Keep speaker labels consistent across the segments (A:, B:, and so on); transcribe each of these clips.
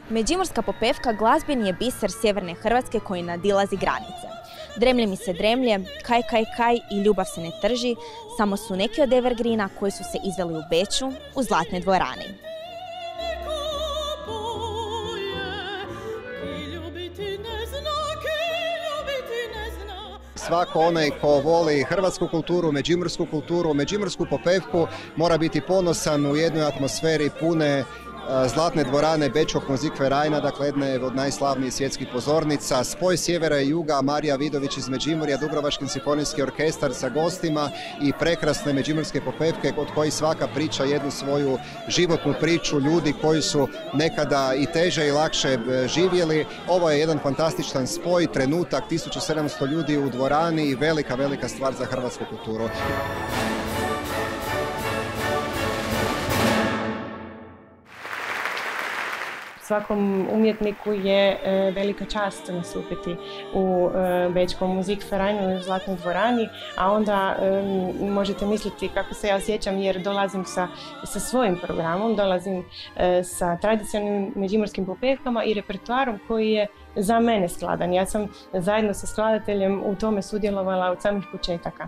A: Međimurska popevka glazbeni je biser sjeverne Hrvatske koji nadilazi granice. Dremlje mi se dremlje, kaj i ljubav se ne trži, samo su neki od evergreena koji su se izveli u Beču, u Zlatnoj dvorani.
B: Svako onaj ko voli hrvatsku kulturu, međimursku popevku mora biti ponosan u jednoj atmosferi pune Zlatne dvorane Bečkog Musikvereina, dakle jedne od najslavnijih svjetskih pozornica, spoj sjevera i juga, Marija Vidović iz Međimurja, Dubrovački simfonijski orkestar sa gostima i prekrasne međimurske popevke od kojih svaka priča jednu svoju životnu priču ljudi koji su nekada i teže i lakše živjeli. Ovo je jedan fantastičan spoj, trenutak, 1700 ljudi u dvorani i velika stvar za hrvatsku kulturu.
C: Svakom umjetniku je velika čast nastupiti u Bečkom Musikvereinu u Zlatnoj dvorani, a onda možete misliti kako se ja osjećam jer dolazim sa svojim programom, dolazim sa tradicionalnim međimurskim popevkama i repertoarom koji je za mene skladan. Ja sam zajedno sa skladateljem u tome sudjelovala od samih početaka.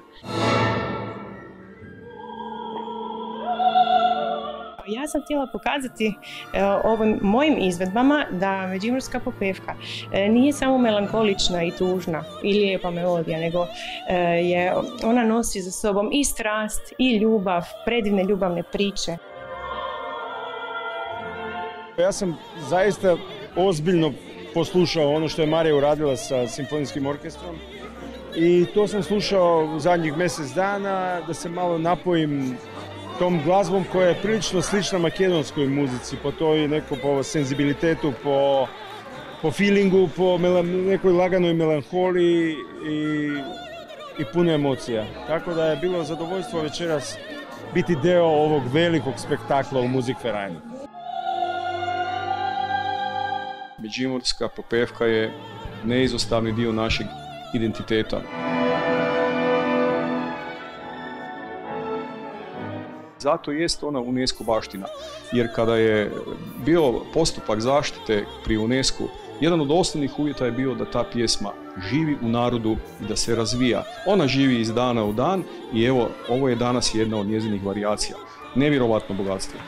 C: Ja sam htjela pokazati ovim mojim izvedbama da međimurska popevka nije samo melankolična i tužna i lijepa melodija, nego ona nosi za sobom i strast i ljubav, predivne ljubavne priče.
D: Ja sam zaista ozbiljno poslušao ono što je Marija uradila sa simfonijskim orkestrom i to sam slušao u zadnjih mjesec dana da se malo napojim tom glazbom koja je prilično slična makedonskoj muzici, po senzibilitetu, po feelingu, po nekoj laganoj melanholiji i puno emocija. Tako da je bilo zadovoljstvo večeras biti deo ovog velikog spektakla u Musikvereinu.
E: Međimurska popevka je neizostavni dio našeg identiteta. Zato jest ona UNESCO baština, jer kada je bio postupak zaštite pri UNESCO, jedan od osnovnih uvjeta je bio da ta pjesma živi u narodu i da se razvija. Ona živi iz dana u dan i evo, ovo je danas jedna od njezinih varijacija. Nevjerovatno bogatstvo.